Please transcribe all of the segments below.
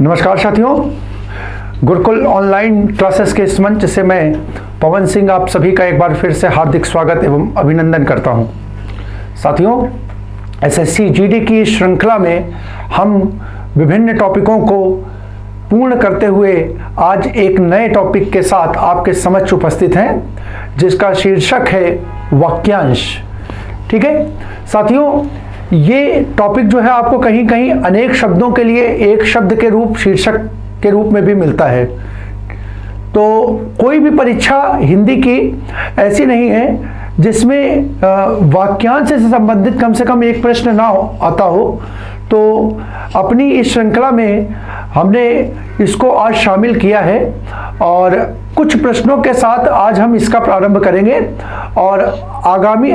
नमस्कार साथियों, Gurukul online classes के इस मंच से मैं पवन सिंह आप सभी का एक बार फिर से हार्दिक स्वागत एवं अभिनंदन करता हूं। साथियों, एसएससी जीडी की श्रृंखला में हम विभिन्न टॉपिकों को पूर्ण करते हुए आज एक नए टॉपिक के साथ आपके समक्ष उपस्थित हैं, जिसका शीर्षक है वाक्यांश। ठीक है साथियों, ये टॉपिक जो है आपको कहीं कहीं अनेक शब्दों के लिए एक शब्द के रूप शीर्षक के रूप में भी मिलता है। तो कोई भी परीक्षा हिंदी की ऐसी नहीं है जिसमें वाक्यांश से संबंधित कम से कम एक प्रश्न ना आता हो। तो अपनी इस श्रृंखला में हमने इसको आज शामिल किया है और कुछ प्रश्नों के साथ आज हम इसका प्रारंभ करेंगे और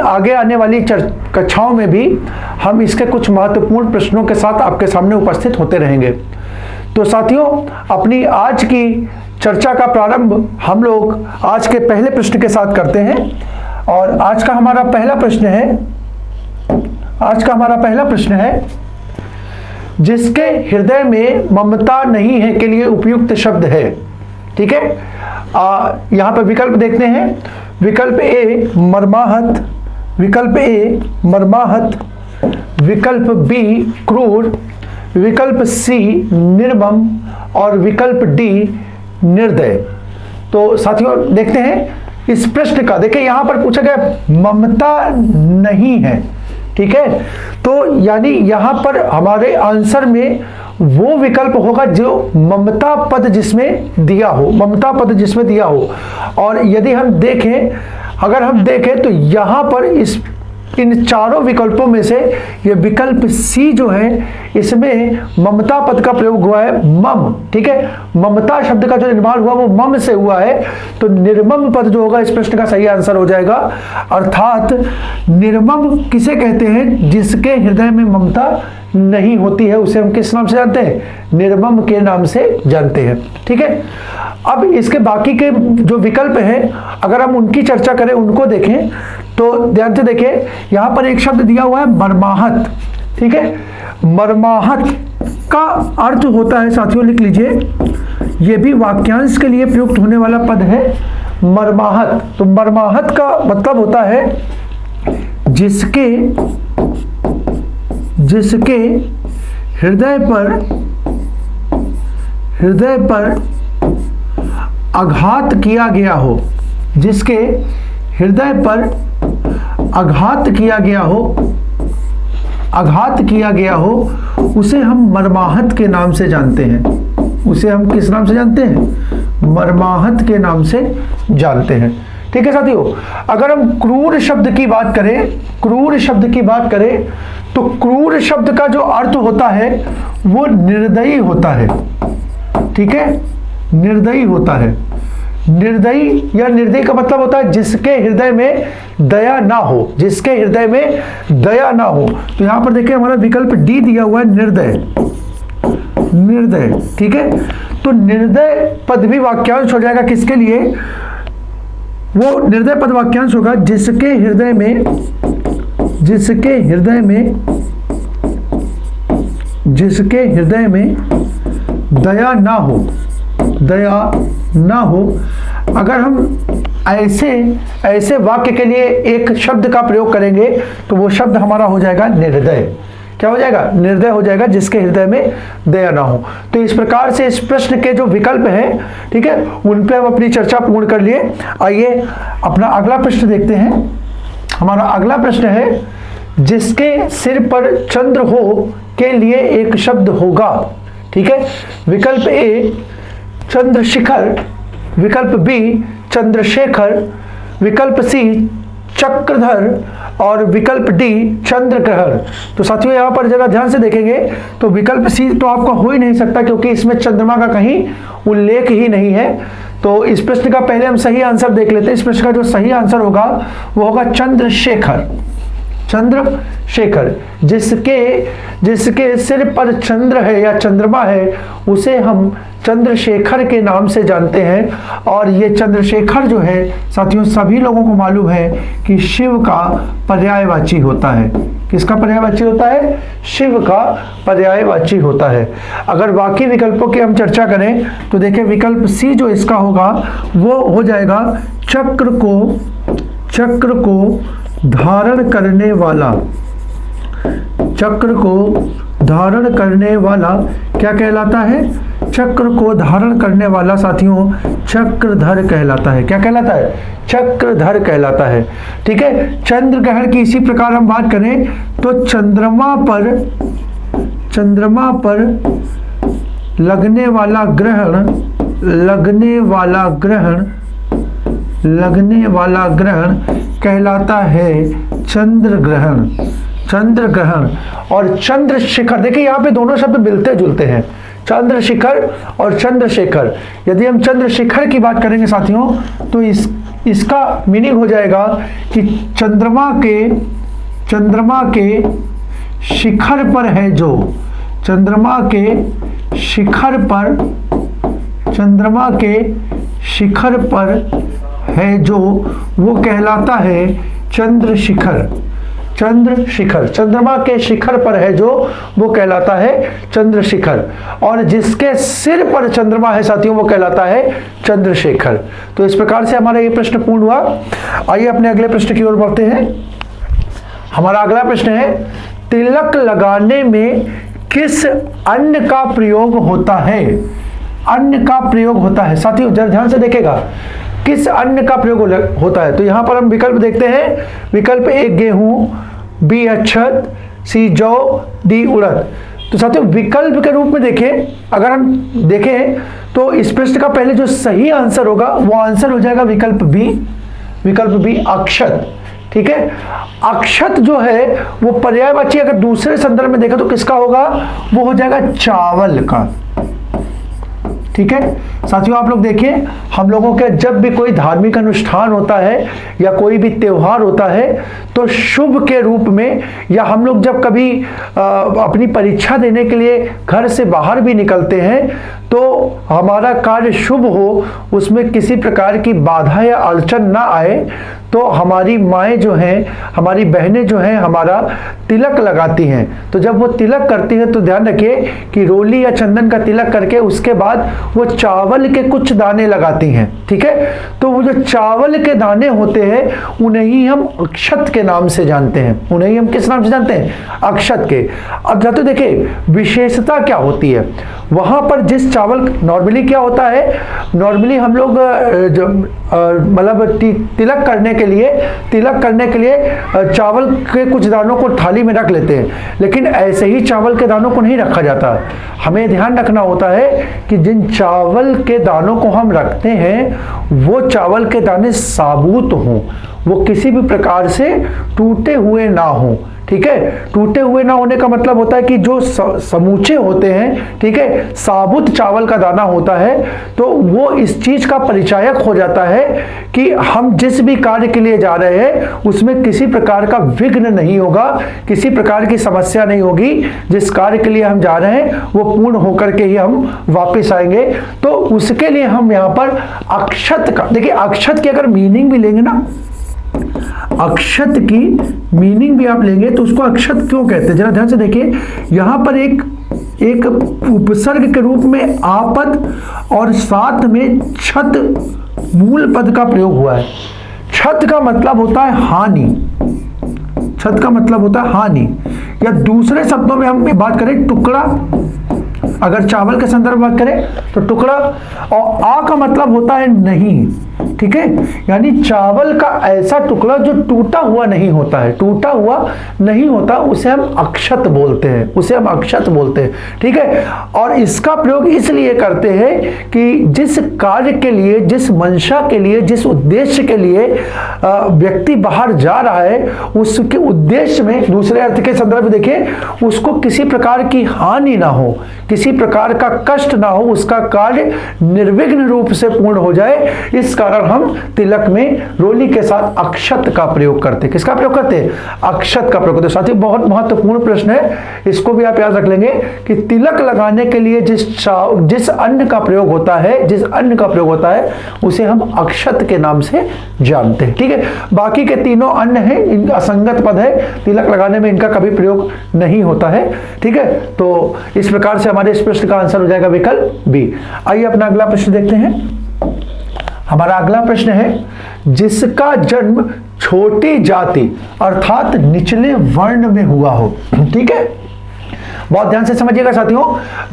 आगे आने वाली कक्षाओं में भी हम इसके कुछ महत्वपूर्ण प्रश्नों के साथ आपके सामने उपस्थित होते रहेंगे। तो साथियों, अपनी आज की चर्चा का प्रारंभ हम लोग आज के पहले प्रश्न के साथ करते हैं और आज का हमारा पहला प्रश्न है जिसके हृदय में ममता नहीं है के लिए उपयुक्त शब्द है। ठीक है, यहां पर विकल्प देखते हैं। विकल्प ए मर्माहत, विकल्प ए मर्माहत, विकल्प बी क्रूर, विकल्प सी निर्मम और विकल्प डी निर्दय। तो साथियों देखते हैं इस प्रश्न का। देखिए यहां पर पूछा गया ममता नहीं है। ठीक है, तो यानी यहां पर हमारे आंसर में वो विकल्प होगा जो ममता पद जिसमें दिया हो। और यदि हम देखें, अगर हम देखें तो यहां पर इन चारों विकल्पों में से ये विकल्प सी जो है इसमें ममता पद का प्रयोग हुआ है मम। ठीक है, ममता शब्द का जो निर्माण हुआ वो मम से हुआ है। तो निर्मम पद जो होगा इस प्रश्न का सही आंसर हो जाएगा। अर्थात निर्मम किसे कहते हैं? जिसके हृदय में ममता नहीं होती है, उसे हम किस नाम से जानते हैं? निर्मम के नाम से जानते हैं। ठीक है, अब इसके बाकी के जो विकल्प हैं अगर हम उनकी चर्चा करें, उनको देखें तो ध्यान से देखिए यहां पर एक शब्द दिया हुआ है मर्माहत। ठीक है, मर्माहत का अर्थ होता है, साथियों लिख लीजिए, यह भी वाक्यांश के लिए प्रयुक्त होने वाला पद है मर्माहत। तो मर्माहत का मतलब होता है जिसके हृदय पर आघात किया गया हो, जिसके हृदय पर आघात किया गया हो उसे हम मर्माहत के नाम से जानते हैं। उसे हम किस नाम से जानते हैं? मर्माहत के नाम से जानते हैं। ठीक है साथियों, अगर हम क्रूर शब्द की बात करें तो क्रूर शब्द का जो अर्थ होता है वो निर्दयी होता है। ठीक है, निर्दयी होता है। निर्दयी या निर्दयी का मतलब होता है जिसके हृदय में दया ना हो, जिसके हृदय में दया ना हो। तो यहां पर देखिए हमारा विकल्प डी दिया हुआ है निर्दय। ठीक है, तो निर्दय पद भी वाक्यांश हो जाएगा किसके लिए? वो निर्दय पद वाक्यांश होगा जिसके हृदय में दया ना हो। अगर हम ऐसे वाक्य के लिए एक शब्द का प्रयोग करेंगे तो वो शब्द हमारा हो जाएगा निर्दय। क्या हो जाएगा? निर्दय हो जाएगा, जिसके हृदय में दया ना हो। तो इस प्रकार से इस प्रश्न के जो विकल्प हैं, ठीक है, उन पे हम अपनी चर्चा पूर्ण कर लिए। आइए अपना अगला प्रश्न देखते हैं। हमारा अगला प्रश्न है जिसके सिर पर चंद्र हो के लिए एक शब्द होगा। ठीक है, विकल्प ए चंद्रशिखर, विकल्प बी चंद्रशेखर, विकल्प सी चक्रधर और विकल्प डी चंद्रग्रहण। तो साथियों यहां पर जरा ध्यान से देखेंगे तो विकल्प सी तो आपका हो ही नहीं सकता क्योंकि इसमें चंद्रमा का कहीं उल्लेख ही नहीं है। तो इस प्रश्न का पहले हम सही आंसर देख लेते हैं। इस प्रश्न का जो सही आंसर होगा वो होगा चंद्रशेखर। जिसके सिर पर चंद्र है या चंद्रमा है उसे हम चंद्रशेखर के नाम से जानते हैं। और ये चंद्रशेखर जो है साथियों सभी लोगों को मालूम है कि शिव का पर्यायवाची होता है। किसका पर्यायवाची होता है? शिव का पर्यायवाची होता है। अगर बाकी विकल्पों की हम चर्चा करें तो देखिए विकल्प सी जो इसका होगा वो हो जाएगा चक्र को धारण करने वाला। चक्र को धारण करने वाला क्या कहलाता है? चक्र को धारण करने वाला साथियों चक्रधर कहलाता है। क्या कहलाता है? चक्रधर कहलाता है। ठीक है। चंद्र ग्रहण की इसी प्रकार हम बात करें तो चंद्रमा पर लगने वाला ग्रहण कहलाता है चंद्र ग्रहण। और चंद्रशिखर, देखिए यहाँ पे दोनों शब्द मिलते जुलते हैं, चंद्रशिखर और चंद्रशेखर। यदि हम चंद्रशिखर की बात करेंगे साथियों तो इसका मीनिंग हो जाएगा कि चंद्रमा के शिखर पर है जो, चंद्रमा के शिखर पर है जो वो कहलाता है चंद्रशिखर। चंद्रमा के शिखर पर है जो वो कहलाता है चंद्रशिखर। और जिसके सिर पर चंद्रमा है साथियों वो कहलाता है चंद्रशेखर। तो इस प्रकार से हमारा ये प्रश्न पूर्ण हुआ। आइए अपने अगले प्रश्न की ओर बढ़ते हैं। हमारा अगला प्रश्न है तिलक लगाने में किस अन्न का प्रयोग होता है? अन्न का प्रयोग होता है साथियों, जरा ध्यान से देखिएगा किस अन्न का प्रयोग होता है। तो यहां पर हम विकल्प देखते हैं। विकल्प ए गेहूं, बी अक्षत, सी जौ, डी उड़द। तो साथियों विकल्प के रूप में देखें, अगर हम देखें तो इस प्रश्न का पहले जो सही आंसर होगा वो आंसर हो जाएगा विकल्प बी अक्षत। ठीक है। अक्षत जो है वो पर्यायवाची अगर दूसरे संदर्भ में देखा तो किसका होगा? वो हो जाएगा चावल का। ठीक है साथियों, आप लोग देखिए हम लोगों के जब भी कोई धार्मिक अनुष्ठान होता है या कोई भी त्योहार होता है तो शुभ के रूप में, या हम लोग जब कभी अपनी परीक्षा देने के लिए घर से बाहर भी निकलते हैं तो हमारा कार्य शुभ हो, उसमें किसी प्रकार की बाधा या अड़चन ना आए, तो हमारी माएँ जो हैं, हमारी बहनें जो हैं हमारा तिलक लगाती हैं। तो जब वो तिलक करती हैं तो ध्यान रखिए कि रोली या चंदन का तिलक करके उसके बाद वो चावल के कुछ दाने लगाती हैं। ठीक है। तो वो जो चावल के दाने होते हैं उन्हें ही हम अक्षत के नाम से जानते हैं। उन्हें ही हम किस नाम से जानते हैं? अक्षत के। अब जाते देखिए विशेषता क्या होती है वहां पर। जिस चावल नॉर्मली क्या होता है, नॉर्मली हम लोग मतलब तिलक करने के लिए चावल के कुछ दानों को थाली में रख लेते हैं, लेकिन ऐसे ही चावल के दानों को नहीं रखा जाता। हमें ध्यान रखना होता है कि जिन चावल के दानों को हम रखते हैं वो चावल के दाने साबुत हों, वो किसी भी प्रकार से टूटे हुए ना हों। ठीक है। टूटे हुए ना होने का मतलब होता है कि जो समूचे होते हैं, ठीक है, साबुत चावल का दाना होता है, तो वो इस चीज का परिचायक हो जाता है कि हम जिस भी कार्य के लिए जा रहे हैं उसमें किसी प्रकार का विघ्न नहीं होगा, किसी प्रकार की समस्या नहीं होगी। जिस कार्य के लिए हम जा रहे हैं वो पूर्ण होकर के ही हम वापस आएंगे। तो उसके लिए हम यहाँ पर अक्षत का, देखिए अक्षत की अगर मीनिंग भी लेंगे ना, अक्षत की मीनिंग भी आप लेंगे तो उसको अक्षत क्यों कहते हैं, जरा ध्यान से देखिए। यहां पर एक उपसर्ग के रूप में आपद और साथ में छत मूल पद का प्रयोग हुआ है। छत का मतलब होता है हानि, छत का मतलब होता है हानि, या दूसरे शब्दों में हम बात करें टुकड़ा, अगर चावल के संदर्भ में बात करें तो टुकड़ा, और आ का मतलब होता है नहीं। ठीक है। यानी चावल का ऐसा टुकड़ा जो टूटा हुआ नहीं होता है, टूटा हुआ नहीं होता, उसे हम अक्षत बोलते हैं, उसे हम अक्षत बोलते हैं। ठीक है। और इसका प्रयोग इसलिए करते हैं कि जिस कार्य के लिए, जिस मंशा के लिए, जिस उद्देश्य के लिए व्यक्ति बाहर जा रहा है उसके उद्देश्य में, दूसरे अर्थ के संदर्भ में देखिए, उसको किसी प्रकार की हानि ना हो, किसी प्रकार का कष्ट ना हो, उसका कार्य निर्विघ्न रूप से पूर्ण हो जाए, इस कारण हम तिलक में रोली के साथ अक्षत का प्रयोग करते। किसका प्रयोग करते? अक्षत का प्रयोग करते। साथियों बहुत महत्वपूर्ण प्रश्न है, इसको भी आप याद रख लेंगे कि तिलक लगाने के लिए जिस अन्न का प्रयोग होता है, जिस अन्न का प्रयोग होता है उसे हम अक्षत के नाम से जानते हैं। ठीक है, बाकी के तीनों अन्न हैं, इनका असंगत पद है, तिलक लगाने में इनका कभी प्रयोग नहीं होता है। ठीक है, तो इस प्रकार से हमारे इस प्रश्न का आंसर हो जाएगा विकल्प बी। आइए अपना अगला प्रश्न देखते हैं। हमारा अगला प्रश्न है, जिसका जन्म छोटी जाति अर्थात निचले वर्ण में हुआ हो। ठीक है, बहुत ध्यान से समझिएगा साथियों,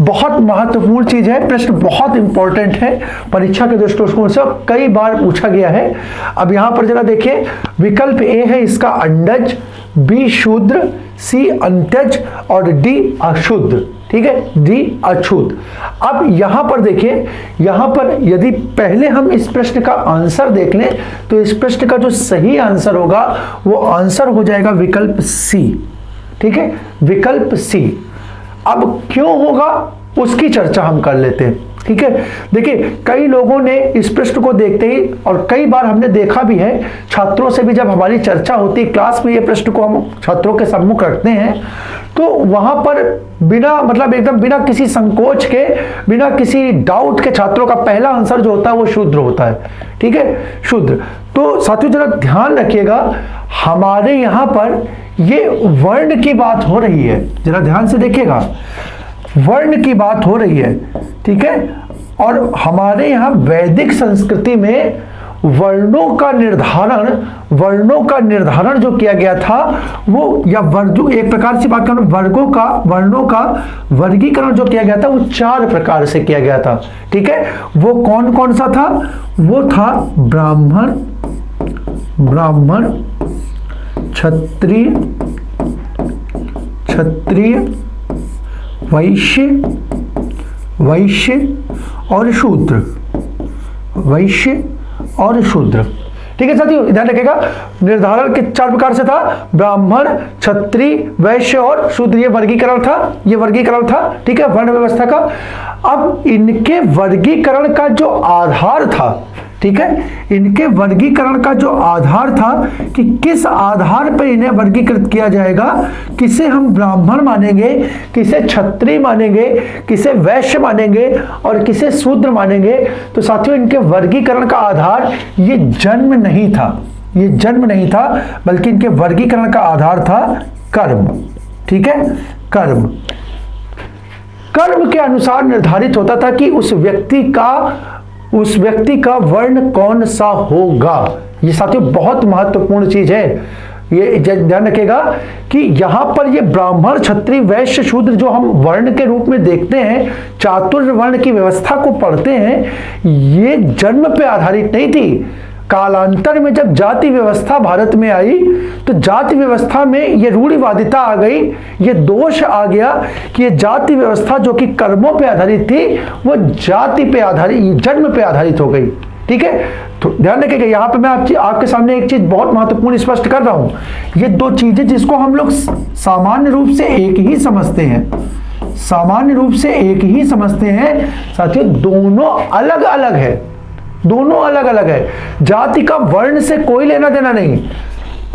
बहुत महत्वपूर्ण चीज है, प्रश्न बहुत इंपॉर्टेंट है, परीक्षा के दृष्टिकोण से कई बार पूछा गया है। अब यहां पर जरा देखिए, विकल्प ए है इसका अंडज, बी शूद्र, सी अंत्यज और डी अशुद्ध। ठीक है, डी अछूत। अब यहां पर देखिए, यहां पर यदि पहले हम इस प्रश्न का आंसर देख लें तो इस प्रश्न का जो सही आंसर होगा वो आंसर हो जाएगा विकल्प सी। ठीक है, विकल्प सी। अब क्यों होगा उसकी चर्चा हम कर लेते हैं। ठीक है, देखिए कई लोगों ने इस प्रश्न को देखते ही, और कई बार हमने देखा भी है छात्रों से भी, जब हमारी चर्चा होती है क्लास में, ये प्रश्न को हम छात्रों के सम्मुख रखते हैं तो वहां पर बिना मतलब एकदम बिना किसी संकोच के, बिना किसी डाउट के छात्रों का पहला आंसर जो होता है वो शूद्र होता है। ठीक है, शूद्र। तो साथियों जरा ध्यान रखिएगा, हमारे यहां पर ये वर्ण की बात हो रही है, जरा ध्यान से देखिएगा, वर्ण की बात हो रही है। ठीक है, और हमारे यहाँ वैदिक संस्कृति में वर्णों का निर्धारण जो किया गया था वो, या वर्ग, एक प्रकार से बात करूं, वर्णों का वर्गीकरण जो किया गया था वो 4 प्रकार से किया गया था। ठीक है, वो कौन कौन सा था? वो था ब्राह्मण, क्षत्रिय, वैश्य और शूद्र। ठीक है साथियों, ध्यान रखिएगा, निर्धारण के 4 प्रकार से था, ब्राह्मण, क्षत्रिय, वैश्य और शूद्र, ये वर्गीकरण था। ठीक है, वर्ण व्यवस्था का। अब इनके वर्गीकरण का जो आधार था, ठीक है, इनके वर्गीकरण का जो आधार था कि किस आधार पर इन्हें वर्गीकृत किया जाएगा, किसे हम ब्राह्मण मानेंगे, किसे क्षत्रिय मानेंगे, किसे वैश्य मानेंगे और किसे शूद्र मानेंगे। तो साथियों इनके वर्गीकरण का आधार ये जन्म नहीं था, बल्कि इनके वर्गीकरण का आधार था कर्म। ठीक है, कर्म के अनुसार निर्धारित होता था कि उस व्यक्ति का वर्ण कौन सा होगा। ये साथियों बहुत महत्वपूर्ण चीज है, ये ध्यान रखिएगा कि यहां पर ये ब्राह्मण, क्षत्रिय, वैश्य, शूद्र जो हम वर्ण के रूप में देखते हैं, चातुर्य वर्ण की व्यवस्था को पढ़ते हैं, ये जन्म पे आधारित नहीं थी। कालांतर में जब जाति व्यवस्था भारत में आई तो जाति व्यवस्था में ये रूढ़िवादिता आ गई, ये दोष आ गया कि ये जाति व्यवस्था जो कि कर्मों पे आधारित थी वो जन्म पे आधारित हो गई। ठीक है, तो ध्यान रखिएगा, यहाँ पे मैं आपके सामने एक चीज बहुत महत्वपूर्ण स्पष्ट कर रहा हूं। ये 2 चीजें जिसको हम लोग सामान्य रूप से एक ही समझते हैं, साथियों दोनों अलग अलग है। जाति का वर्ण से कोई लेना देना नहीं,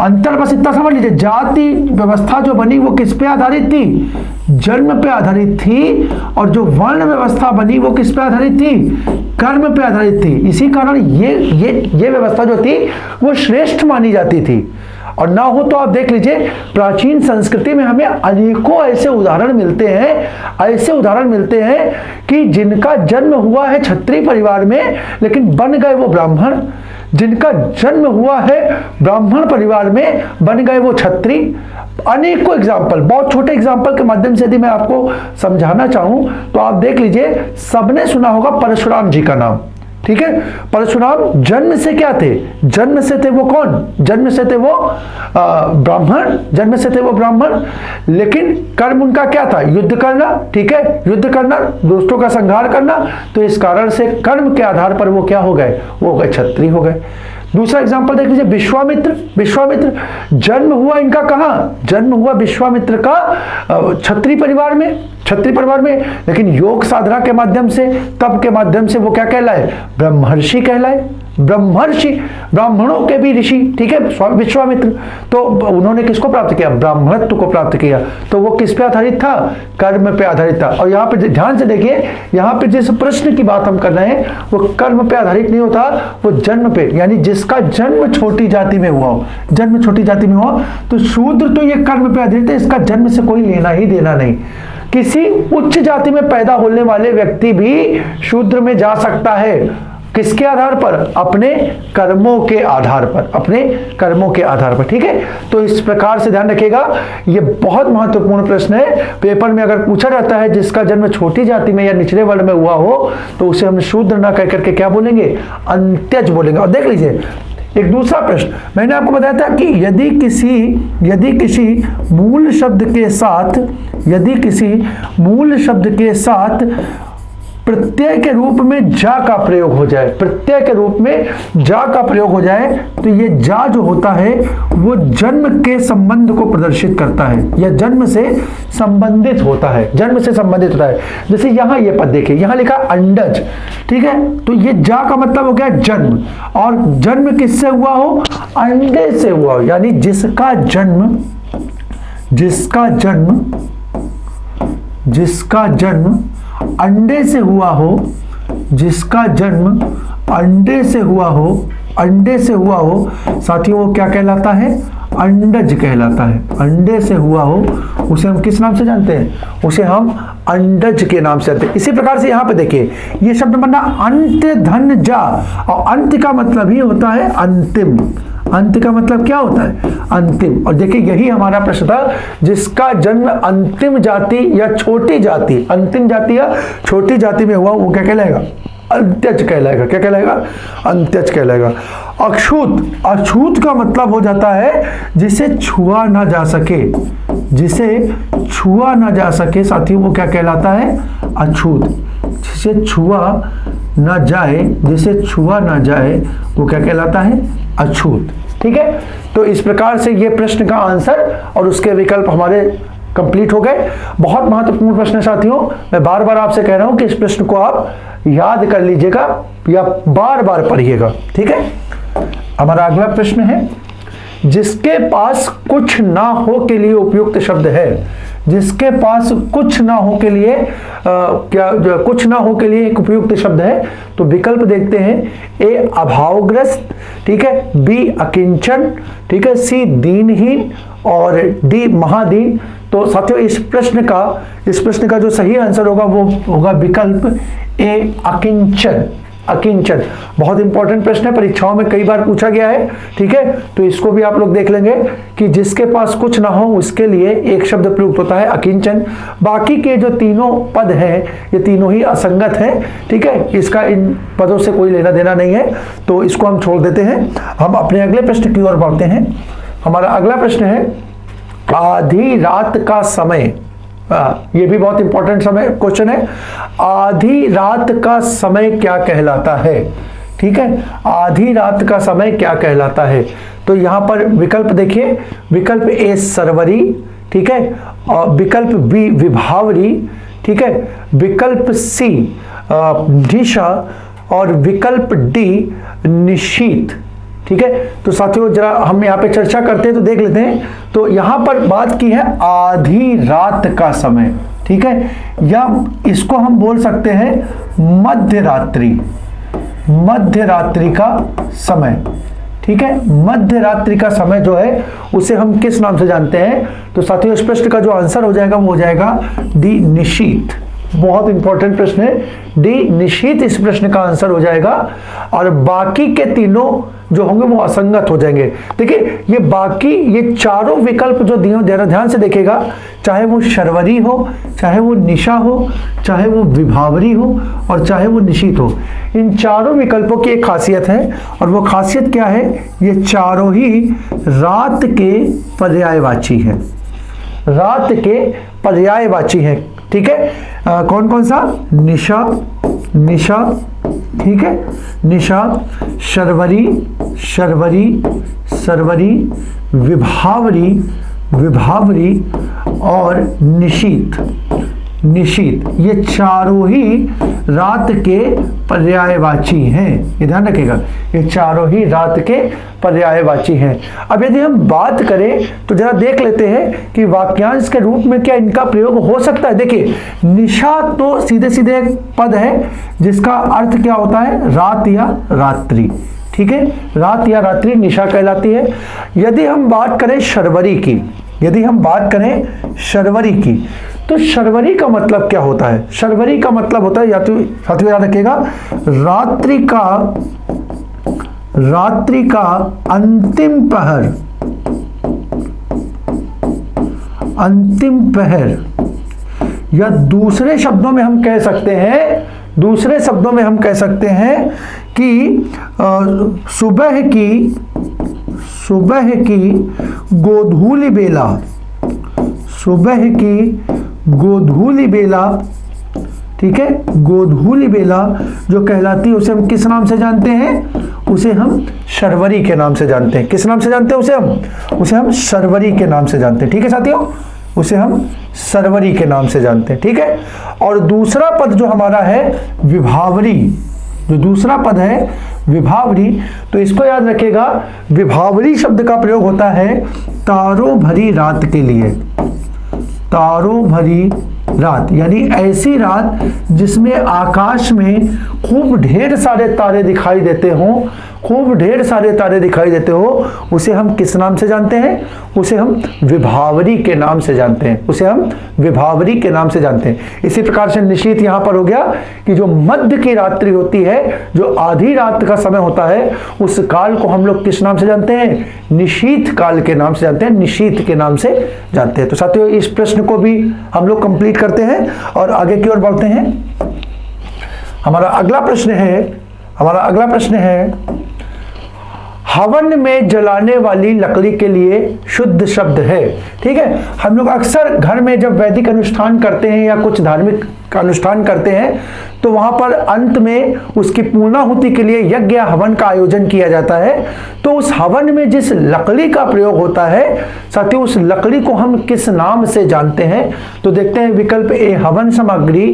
अंतर बस इतना समझ लीजिए, जाति व्यवस्था जो बनी वो किस पे आधारित थी? जन्म पे आधारित थी, और जो वर्ण व्यवस्था बनी वो किस पे आधारित थी? कर्म पे आधारित थी। इसी कारण ये व्यवस्था जो थी वो श्रेष्ठ मानी जाती थी। और ना हो तो आप देख लीजिए, प्राचीन संस्कृति में हमें अनेकों ऐसे उदाहरण मिलते हैं कि जिनका जन्म हुआ है क्षत्रिय परिवार में लेकिन बन गए वो ब्राह्मण, जिनका जन्म हुआ है ब्राह्मण परिवार में बन गए वो क्षत्रिय। अनेकों एग्जाम्पल, बहुत छोटे एग्जाम्पल के माध्यम से यदि मैं आपको समझाना चाहूं तो आप देख लीजिए, सबने सुना होगा परशुराम जी का नाम। ठीक है, परशुराम जन्म से क्या थे? जन्म से थे वो कौन? जन्म से थे वो ब्राह्मण, लेकिन कर्म उनका क्या था? युद्ध करना। ठीक है, युद्ध करना, दुष्टों का संहार करना। तो इस कारण से कर्म के आधार पर वो क्या हो गए? वो हो गए क्षत्रिय हो गए। दूसरा एग्जांपल देख लीजिए, विश्वामित्र जन्म हुआ इनका कहां? जन्म हुआ विश्वामित्र का क्षत्रिय परिवार में, लेकिन योग साधना के माध्यम से, तप के माध्यम से वो क्या कहलाए? ब्रह्मर्षि कहलाए। ब्रह्मर्षि, ब्राह्मणों के भी ऋषि, ठीक है, विश्वामित्र, तो उन्होंने किसको प्राप्त किया? ब्राह्मणत्व को प्राप्त किया। तो वो किस पे आधारित था? कर्म पे आधारित था। और यहाँ पे ध्यान से देखिए, यहाँ पे जिस प्रश्न की बात हम कर रहे हैं वो कर्म पे आधारित नहीं होता, वो जन्म पे, यानी जिसका जन्म छोटी जाति में हुआ हो, जन्म छोटी जाति में हो, तो शूद्र तो ये कर्म पे आधारित है, इसका जन्म से कोई लेना ही देना नहीं। किसी उच्च जाति में पैदा होने वाले व्यक्ति भी शूद्र में जा सकता है। किसके आधार पर? अपने कर्मों के आधार पर, अपने कर्मों के आधार पर, ठीक है। तो इस प्रकार से ध्यान रखिएगा, ये बहुत महत्वपूर्ण प्रश्न है। पेपर में अगर पूछा जाता है जिसका जन्म छोटी जाति में या निचले वर्ग में हुआ हो, तो उसे हम शूद्र ना कह करके क्या बोलेंगे? अंत्यज बोलेंगे। और देख लीजिए एक दूसरा प्रश्न, मैंने आपको बताया था कि यदि किसी मूल शब्द के साथ प्रत्यय के रूप में जा का प्रयोग हो जाए, प्रत्यय के रूप में जा का प्रयोग हो जाए, तो ये जा जो होता है वो जन्म के संबंध को प्रदर्शित करता है, या जन्म से संबंधित होता है, जन्म से संबंधित होता है। जैसे यहाँ ये पद देखिए, यहाँ लिखा अंडज, ठीक है, तो ये जा का मतलब हो गया जन्म, और जन्म किससे हुआ हो? अंडे से हुआ हो, यानी जिसका जन्म अंडे से हुआ हो, जिसका जन्म अंडे से हुआ हो, साथियों वो क्या कहलाता है? अंडज कहलाता है। अंडे से हुआ हो उसे हम किस नाम से जानते हैं? उसे हम अंडज के नाम से जानते हैं। इसी प्रकार से यहाँ पे देखिए, ये शब्द बना अंत्य धन जा, और अंत्य का मतलब ही होता है अंतिम। अंत्य का मतलब क्या होता है? अंतिम। और देखिए यही हमारा प्रश्न था, जिसका जन्म अंतिम जाति या छोटी जाति, अंतिम जाति या छोटी जाति में हुआ, वो क्या कहलाएगा? अंत्यज कहलाएगा। क्या कहलाएगा? अंत्यज कहलाएगा। अछूत का मतलब हो जाता है जिसे छुआ ना जा सके, जिसे छुआ ना जा सके, साथियों वो क्या कहलाता है? अछूत। जिसे छुआ ना जाए वो क्या कहलाता है? अछूत, ठीक है। तो इस प्रकार से ये प्रश्न का आंसर और उसके विकल्प हमारे कंप्लीट हो गए। बहुत महत्वपूर्ण प्रश्न है साथियों, मैं बार बार आपसे कह रहा हूं कि इस प्रश्न को आप याद कर लीजिएगा या बार बार पढ़िएगा, ठीक है। हमारा अगला प्रश्न है, जिसके पास कुछ ना हो के लिए उपयुक्त शब्द है। जिसके पास कुछ ना हो के लिए कुछ ना हो के लिए एक उपयुक्त शब्द है, तो विकल्प देखते हैं। ए अभावग्रस्त, ठीक है, बी अकिंचन, ठीक है, सी दीनहीन, और डी महादीन। तो साथियों इस प्रश्न का जो सही आंसर होगा वो होगा विकल्प ए अकिंचन। अकिंचन बहुत इंपॉर्टेंट प्रश्न है, परीक्षाओं में कई बार पूछा गया है, ठीक है। तो इसको भी आप लोग देख लेंगे कि जिसके पास कुछ ना हो उसके लिए एक शब्द प्रयुक्त होता है अकिंचन। बाकी के जो तीनों पद हैं ये तीनों ही असंगत हैं, ठीक है, इसका इन पदों से कोई लेना देना नहीं है, तो इसको हम छोड़ देते हैं। हम अपने अगले प्रश्न की ओर बढ़ते हैं। हमारा अगला प्रश्न है, आधी रात का समय। ये भी बहुत इंपॉर्टेंट समय क्वेश्चन है। आधी रात का समय क्या कहलाता है? ठीक है, आधी रात का समय क्या कहलाता है? तो यहां पर विकल्प देखिए, विकल्प ए सरवरी, ठीक है, और विकल्प बी विभावरी, ठीक है, विकल्प सी निशा, और विकल्प डी निशीत, ठीक है। तो साथियों जरा हम यहाँ पे चर्चा करते हैं तो देख लेते हैं। तो यहाँ पर बात की है आधी रात का समय, ठीक है, या इसको हम बोल सकते हैं मध्य रात्रि, मध्य रात्रि का समय, ठीक है। मध्य रात्रि का समय जो है उसे हम किस नाम से जानते हैं? तो साथियों इस प्रश्न का जो आंसर हो जाएगा वो हो जाएगा डी निशीत। बहुत इंपॉर्टेंट प्रश्न है, डी निशीत इस प्रश्न का आंसर हो जाएगा, और बाकी के तीनों जो होंगे वो असंगत हो जाएंगे। देखिए ये बाकी ये चारों विकल्प जो दिए, जरा ध्यान से देखेगा, चाहे वो शर्वरी हो, चाहे वो निशा हो, चाहे वो विभावरी हो, और चाहे वो निशीत हो, इन चारों विकल्पों की एक खासियत है, और वो खासियत क्या है? ये चारों ही रात के पर्यायवाची हैं, रात के पर्यायवाची हैं, ठीक है। कौन कौन सा? निशा, निशा, ठीक है, निशा, शर्वरी, शर्वरी, शर्वरी, विभावरी, विभावरी, और निशीत, निशीथ, ये चारों ही रात के पर्यायवाची हैं। ये ध्यान रखिएगा, ये चारों ही रात के पर्यायवाची हैं। अब यदि हम बात करें तो जरा देख लेते हैं कि वाक्यांश के रूप में क्या इनका प्रयोग हो सकता है। देखिए, निशा तो सीधे सीधे एक पद है जिसका अर्थ क्या होता है, रात या रात्रि। ठीक है, रात या रात्रि निशा कहलाती है। यदि हम बात करें शर्वरी की, यदि हम बात करें शर्वरी की, तो शर्वरी का मतलब क्या होता है? शर्वरी का मतलब होता है, या तो साथियों याद रखिएगा, रात्रि का अंतिम पहर, अंतिम पहर, या दूसरे शब्दों में हम कह सकते हैं, दूसरे शब्दों में हम कह सकते हैं कि सुबह की गोधूली बेला, सुबह की गोधूली बेला, ठीक है, गोधूली बेला जो कहलाती है उसे हम किस नाम से जानते हैं? उसे हम शर्वरी के नाम से जानते हैं। किस नाम से जानते हैं उसे हम शर्वरी के नाम से जानते हैं। ठीक है साथियों, उसे हम शर्वरी के नाम से जानते हैं। ठीक है, और दूसरा पद जो हमारा है विभावरी, जो दूसरा पद है विभावरी, तो इसको याद रखिएगा, विभावरी शब्द का प्रयोग होता है तारों भरी रात के लिए। तारों भरी रात यानी ऐसी रात जिसमें आकाश में खूब ढेर सारे तारे दिखाई देते हों, खूब ढेर सारे तारे दिखाई देते हो, उसे हम किस नाम से जानते हैं? उसे हम विभावरी के नाम से जानते हैं। उसे हम विभावरी के नाम से जानते हैं। इसी प्रकार से निशीथ यहां पर हो गया कि जो मध्य की रात्रि होती है, जो आधी रात का समय होता है, उस काल को हम लोग किस नाम से जानते हैं? निशीथ काल के नाम से जानते हैं, निशीथ के नाम से जानते हैं। तो साथियों, इस प्रश्न को भी हम लोग कंप्लीट करते हैं और आगे की ओर बढ़ते हैं। हमारा अगला प्रश्न है हवन में जलाने वाली लकड़ी के लिए शुद्ध शब्द है। ठीक है, हम लोग अक्सर घर में जब वैदिक अनुष्ठान करते हैं या कुछ धार्मिक अनुष्ठान करते हैं तो वहां पर अंत में उसकी पूर्णाहुति के लिए यज्ञ या हवन का आयोजन किया जाता है। तो उस हवन में जिस लकड़ी का प्रयोग होता है साथियों, उस लकड़ी को हम किस नाम से जानते हैं? तो देखते हैं, विकल्प ए हवन सामग्री,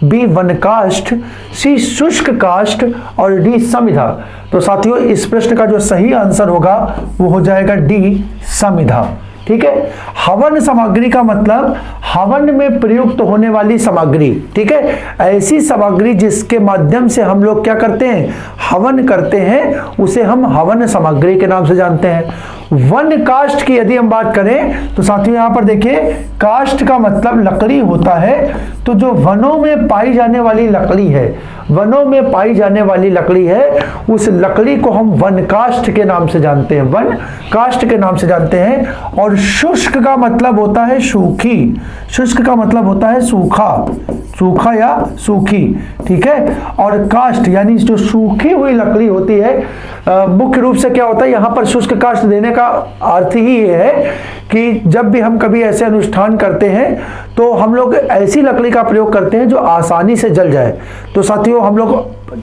बी वन काष्ठ, सी शुष्क काष्ठ और डी समिधा। तो साथियों, इस प्रश्न का जो सही आंसर होगा वो हो जाएगा डी समिधा। ठीक है, हवन सामग्री का मतलब हवन में प्रयुक्त होने वाली सामग्री। ठीक है, ऐसी सामग्री जिसके माध्यम से हम लोग क्या करते हैं? हवन करते हैं, उसे हम हवन सामग्री के नाम से जानते हैं। वन काष्ठ की यदि हम बात करें तो साथियों यहां पर देखिए, काष्ठ का मतलब लकड़ी होता है। तो जो वनों में पाई जाने वाली लकड़ी है, वनों में पाई जाने वाली लकड़ी है, उस लकड़ी को हम वन काष्ठ के नाम से जानते हैं, वन काष्ठ के नाम से जानते हैं। और शुष्क का मतलब होता है सूखी, शुष्क का मतलब होता है सूखा, सूखा या सूखी। ठीक है, और काष्ठ यानी जो सूखी हुई लकड़ी होती है, मुख्य रूप से क्या होता है यहाँ पर शुष्क काष्ठ देने का अर्थ ही ये है कि जब भी हम कभी ऐसे अनुष्ठान करते हैं तो हम लोग ऐसी लकड़ी का प्रयोग करते हैं जो आसानी से जल जाए। तो साथियों, हम लोग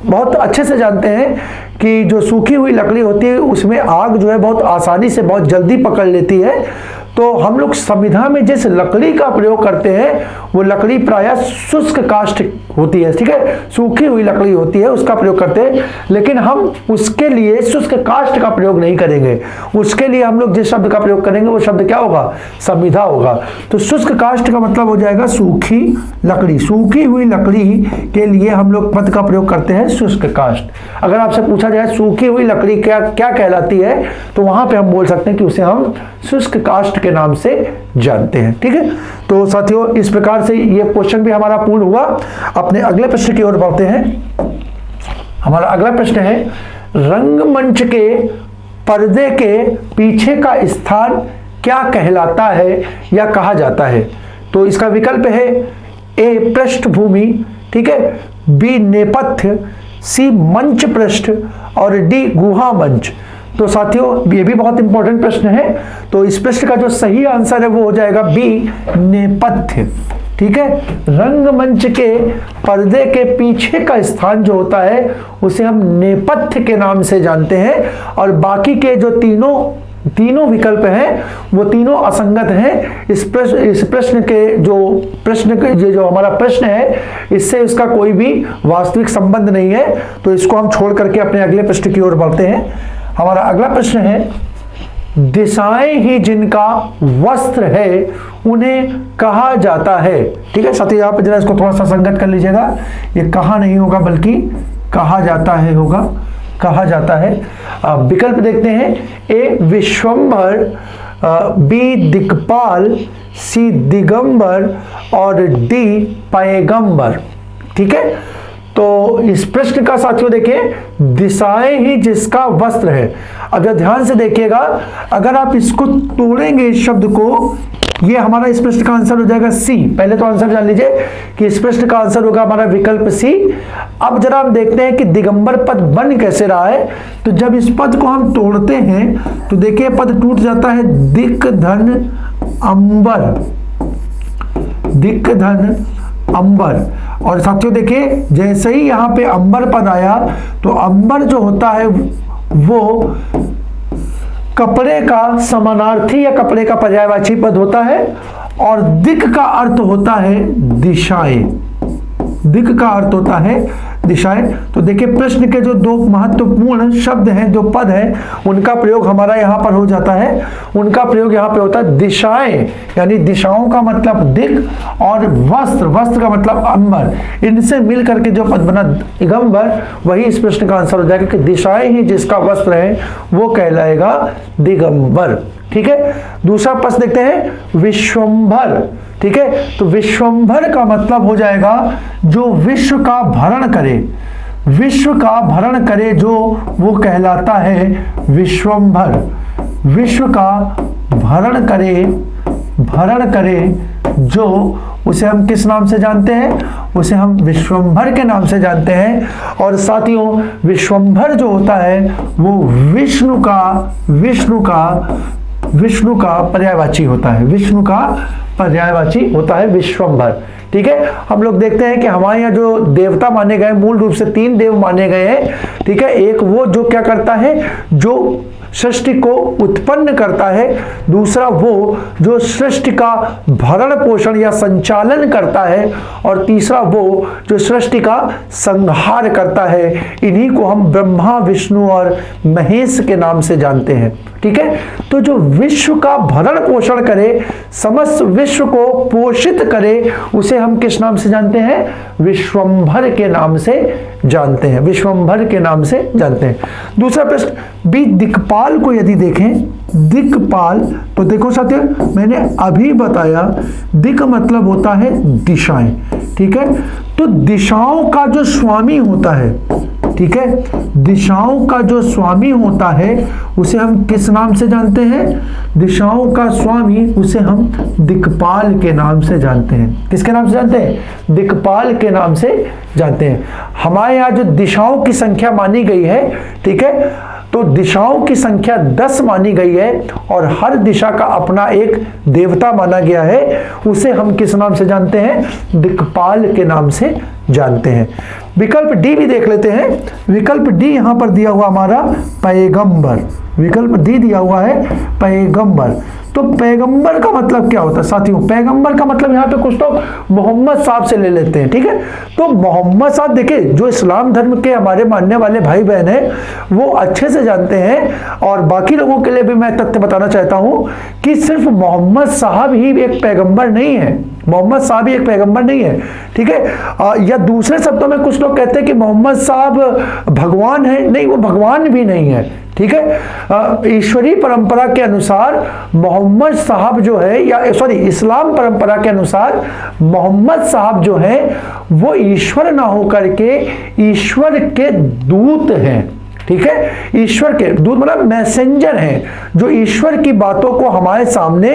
बहुत अच्छे से जानते हैं कि जो सूखी हुई लकड़ी होती है उसमें आग जो है बहुत आसानी से बहुत जल्दी पकड़ लेती है। तो हम लोग समिधा में जिस लकड़ी का प्रयोग करते हैं वो लकड़ी प्रायः शुष्क काष्ठ होती है। ठीक है, सूखी हुई लकड़ी होती है, उसका प्रयोग करते हैं। लेकिन हम उसके लिए शुष्क काष्ठ का प्रयोग नहीं करेंगे। उसके लिए हम लोग जिस शब्द का प्रयोग करेंगे वो शब्द क्या होगा? समिधा होगा। तो शुष्क काष्ठ का मतलब हो जाएगा सूखी लकड़ी। सूखी हुई लकड़ी के लिए हम लोग पद का प्रयोग करते हैं शुष्क काष्ठ। अगर आपसे पूछा जाए सूखी हुई लकड़ी क्या क्या कहलाती है, तो वहां पे हम बोल सकते हैं कि उसे हम शुष्क काष्ठ के नाम से जानते हैं। ठीक है, तो साथियों, इस प्रकार से ये क्वेश्चन भी हमारा पूर्ण हुआ। अपने अगले प्रश्न की ओर बढ़ते हैं। हमारा अगला प्रश्न है, रंगमंच के पर्दे के पीछे का स्थान क्या कहलाता है या कहा जाता है? तो इसका विकल्प है ए पृष्ठभूमि, ठीक है, बी नेपथ्य, सी मंच पृष्ठ और डी गुहा मंच। तो साथियों, ये भी बहुत इंपॉर्टेंट प्रश्न है। तो इस प्रश्न का जो सही आंसर है वो हो जाएगा बी नेपथ्य। ठीक है, रंगमंच के पर्दे के पीछे का स्थान जो होता है उसे हम नेपथ्य के नाम से जानते हैं। और बाकी के जो तीनों तीनों विकल्प हैं वो तीनों असंगत हैं। इस प्रश्न के जो हमारा प्रश्न है इससे इसका कोई भी वास्तविक संबंध नहीं है। तो इसको हम छोड़ करके अपने अगले प्रश्न की ओर बढ़ते हैं। हमारा अगला प्रश्न है, दिशाएं ही जिनका वस्त्र है उन्हें कहा जाता है। ठीक है साथियों, यहाँ पे जरा इसको थोड़ा सा संगत कर लीजिएगा, ये कहा नहीं होगा बल्कि कहा जाता है होगा, कहा जाता है। विकल्प देखते हैं, ए विश्वंभर, बी दिक्पाल, सी दिगंबर और डी पैगंबर। ठीक है, तो इस प्रश्न का साथियों देखिए, दिशाएं ही जिसका वस्त्र है। अगर ध्यान से देखिएगा, अगर आप इसको तोड़ेंगे इस शब्द को, ये हमारा इस प्रश्न का आंसर हो जाएगा सी। पहले तो आंसर जान लीजिए कि इस प्रश्न का आंसर होगा हमारा विकल्प सी। अब जरा हम देखते हैं कि दिगंबर पद बन कैसे रहा है। तो जब इस पद को हम तोड़ते हैं तो देखिए पद टूट जाता है, दिक धन अंबर, दिक धन अंबर। और साथियों देखिए जैसे ही यहां पे अंबर पद आया तो अंबर जो होता है वो कपड़े का समानार्थी या कपड़े का पर्यायवाची पद होता है, और दिक का अर्थ होता है दिशाएं, दिक का अर्थ होता है दिशाएं। तो देखिए प्रश्न के जो दो महत्वपूर्ण शब्द हैं, जो पद है, उनका प्रयोग हमारा यहां पर हो जाता है। उनका प्रयोग यहां पे होता है दिशाएं, यानी दिशाओं का मतलब दिक, और वस्त्र, वस्त्र का मतलब अंबर। इनसे मिल करके जो पद बना दिगंबर, वही इस प्रश्न का आंसर हो जाएगा कि दिशाएं ही जिसका वस्त्र है वो कहलाएगा दिगंबर। ठीक है, दूसरा प्रश्न देखते हैं, विश्वंभर। ठीक है, तो विश्वंभर का मतलब हो जाएगा जो विश्व का भरण करे, विश्व का भरण करे जो वो कहलाता है विश्वंभर। विश्व का भरण करे, भरण करे जो, उसे हम किस नाम से जानते हैं? उसे हम विश्वंभर के नाम से जानते हैं। और साथियों विश्वंभर जो होता है वो विष्णु का पर्यायवाची होता है, विष्णु का पर्यायवाची होता है विश्वंभर। ठीक है, हम लोग देखते हैं कि हमारे यहाँ जो देवता माने गए, मूल रूप से 3 देव माने गए हैं। ठीक है, एक वो जो क्या करता है, जो सृष्टि को उत्पन्न करता है, दूसरा वो जो सृष्टि का भरण पोषण या संचालन करता है, और तीसरा वो जो सृष्टि का संहार करता है। इन्हीं को हम ब्रह्मा, विष्णु और महेश के नाम से जानते हैं। ठीक है, तो जो विश्व का भरण पोषण करे, समस्त विश्व को पोषित करे, उसे हम किस नाम से जानते हैं? विश्वंभर के नाम से जानते हैं, विश्वंभर के नाम से जानते हैं। दूसरा प्रश्न, बी दिक्पाल को यदि देखें, दिक्पाल, तो देखो साथियों मैंने अभी बताया दिक मतलब होता है दिशाएं। ठीक है, तो दिशाओं का जो स्वामी होता है, ठीक है, दिशाओं का जो स्वामी होता है उसे हम किस नाम से जानते हैं? दिशाओं का स्वामी उसे हम दिक्पाल के नाम से जानते हैं। किसके नाम से जानते हैं? दिक्पाल के नाम से जानते हैं। हमारे यहाँ जो दिशाओं की संख्या मानी गई है, ठीक है, तो दिशाओं की संख्या 10 मानी गई है, और हर दिशा का अपना एक देवता माना गया है। उसे हम किस नाम से जानते हैं? दिक्पाल के नाम से जानते हैं। विकल्प डी भी देख लेते हैं। विकल्प डी यहां पर दिया हुआ हमारा पैगंबर, विकल्प डी दिया हुआ है पैगंबर। तो पैगंबर का मतलब क्या होता है साथियों? पैगंबर का मतलब यहाँ पे कुछ तो मोहम्मद साहब से ले लेते हैं। ठीक है, तो मोहम्मद साहब देखिए, जो इस्लाम धर्म के हमारे मानने वाले भाई बहन हैं वो अच्छे से जानते हैं। और बाकी लोगों के लिए भी मैं तथ्य बताना चाहता हूं कि सिर्फ मोहम्मद साहब ही एक पैगंबर नहीं है, मोहम्मद साहब ही एक पैगंबर नहीं है। ठीक है, या दूसरे शब्दों में कुछ लोग कहते हैं कि मोहम्मद साहब भगवान है, नहीं, वो भगवान भी नहीं है। ठीक है, ईश्वरीय परंपरा के अनुसार मोहम्मद साहब जो है, या सॉरी इस्लाम परंपरा के अनुसार मोहम्मद साहब जो है वो ईश्वर ना होकर के ईश्वर के दूत हैं। ठीक है, ईश्वर के दूत मतलब मैसेंजर हैं, जो ईश्वर की बातों को हमारे सामने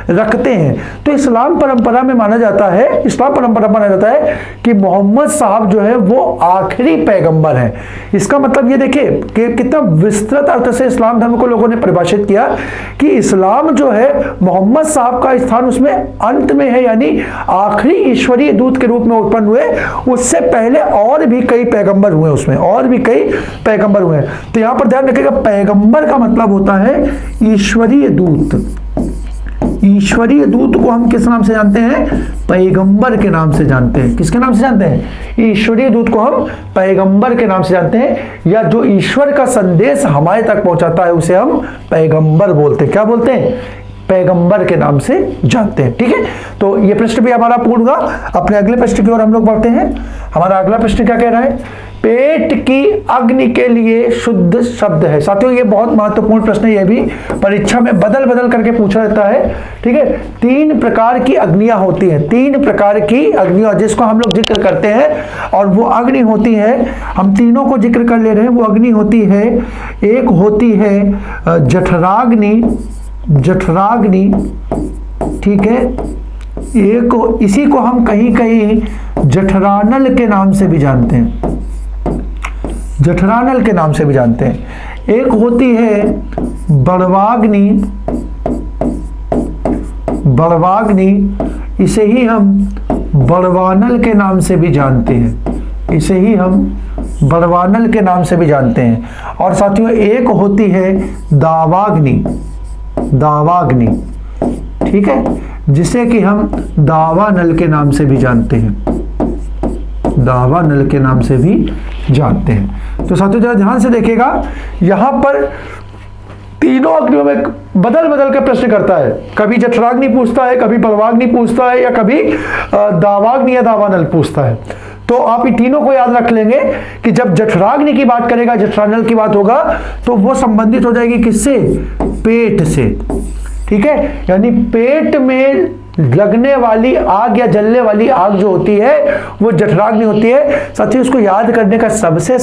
रखते हैं। तो इस्लाम परंपरा में माना जाता है, इस्लाम परंपरा माना जाता है कि मोहम्मद साहब जो है वो आखिरी पैगंबर हैं। इसका मतलब ये देखिए कि कितना विस्तृत अर्थ से इस्लाम धर्म को लोगों ने परिभाषित किया कि इस्लाम जो है मोहम्मद साहब का स्थान उसमें अंत में है, यानी आखिरी ईश्वरीय दूत के रूप में उत्पन्न हुए। उससे पहले और भी कई पैगंबर हुए, उसमें और भी कई पैगंबर हुए। तो यहां पर ध्यान रखिएगा, पैगंबर का मतलब होता है ईश्वरीय दूत। ईश्वरीय दूत को हम किस नाम से जानते हैं? पैगंबर के नाम से जानते हैं। किसके नाम से जानते हैं? ईश्वरीय दूत को हम पैगंबर के नाम से जानते हैं, या जो ईश्वर का संदेश हमारे तक पहुंचाता है उसे हम पैगंबर बोलते हैं। क्या बोलते हैं? पैगंबर के नाम से जानते हैं। ठीक है, तो ये प्रश्न भी हमारा पूर्ण हुआ। अपने अगले प्रश्न की ओर हम लोग बढ़ते हैं। हमारा अगला प्रश्न क्या कह रहा है? पेट की अग्नि के लिए शुद्ध शब्द है। साथियों, ये बहुत महत्वपूर्ण प्रश्न है, ये भी परीक्षा में बदल बदल करके पूछा जाता है। ठीक है, 3 प्रकार की अग्नियां होती हैं, 3 प्रकार की अग्नियां जिसको हम लोग जिक्र करते हैं, और वो अग्नि होती है, हम तीनों को जिक्र कर ले रहे हैं। वो अग्नि होती है, एक होती है जठराग्नि, जठराग्नि, ठीक है, एक इसी को हम कहीं कहीं जठरानल के नाम से भी जानते हैं, जठरानल के नाम से भी जानते हैं। एक होती है बड़वाग्नि, बड़वाग्नि, इसे ही हम बड़वानल के नाम से भी जानते हैं, इसे ही हम बड़वानल के नाम से भी जानते हैं। और साथियों, एक होती है दावाग्नि, दावाग्नि, ठीक है, जिसे कि हम दावानल के नाम से भी जानते हैं, दावानल के नाम से भी जानते हैं। तो साथियों जरा ध्यान से देखिएगा, यहां पर तीनों अग्नियों में बदल बदल के प्रश्न करता है। कभी जठराग्नि पूछता है, कभी बड़वाग्नि पूछता है, या कभी दावाग्नि या दावानल पूछता है। तो आप इन तीनों को याद रख लेंगे कि जब जठराग्नि की बात करेगा, जठरानल की बात होगा, तो वो संबंधित हो जाएगी किससे? पेट से। ठीक है, यानी पेट में लगने वाली आग या जलने वाली आग जो होती है वो जठराग्नि होती है। साथियों, इसको याद करने का सबसे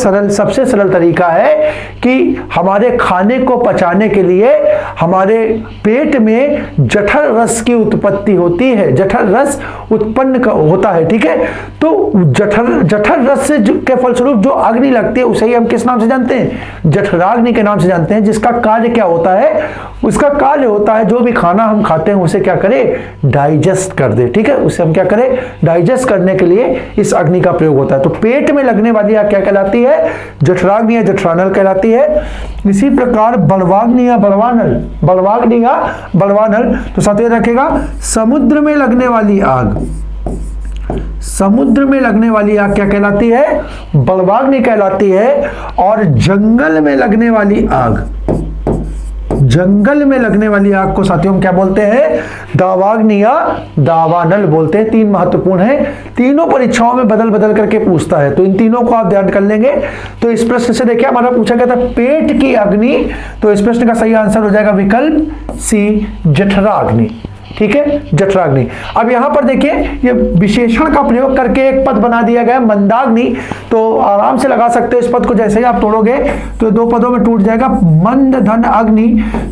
सरल तरीका है कि हमारे खाने को पचाने के लिए हमारे पेट में जठर रस की उत्पत्ति होती है, जठर रस उत्पन्न होता है। ठीक है, तो जठर रस से के फलस्वरूप जो अग्नि लगती है उसे ही हम किस नाम से जानते हैं? जठराग्नि के नाम से जानते हैं। जिसका कार्य क्या होता है? उसका कार्य होता है जो भी खाना हम खाते हैं उसे क्या करें? डाइजेस्ट कर दे। ठीक है, उसे हम क्या करें? डाइजेस्ट करने के लिए इस अग्नि का प्रयोग होता है। तो पेट में लगने वाली आग क्या कहलाती है? जठराग्नि या जठरानल कहलाती है। इसी प्रकार बड़वाग्नि या बड़वानल, बड़वाग्नि या बड़वानल, तो साथ रखेगा समुद्र में लगने वाली आग, समुद्र में लगने वाली आग क्या कहलाती है? बड़वाग्नि कहलाती है। और जंगल में लगने वाली आग, जंगल में लगने वाली आग को साथियों हम क्या बोलते हैं? दावाग्नि या दावानल बोलते हैं। 3 महत्वपूर्ण है, तीनों परीक्षाओं में बदल बदल करके पूछता है, तो इन तीनों को आप ध्यान कर लेंगे। तो इस प्रश्न से देखिए, हमारा पूछा गया था पेट की अग्नि, तो इस प्रश्न का सही आंसर हो जाएगा विकल्प सी, जठराग्नि। ठीक है, जठराग्नि। अब यहां पर देखिए, ये विशेषण का प्रयोग करके एक पद बना दिया गया मंदाग्नि, तो आराम से लगा सकते हो इस पद को। जैसे ही आप तोड़ोगे तो 2 पदों में टूट जाएगा, मंद धन अग्नि।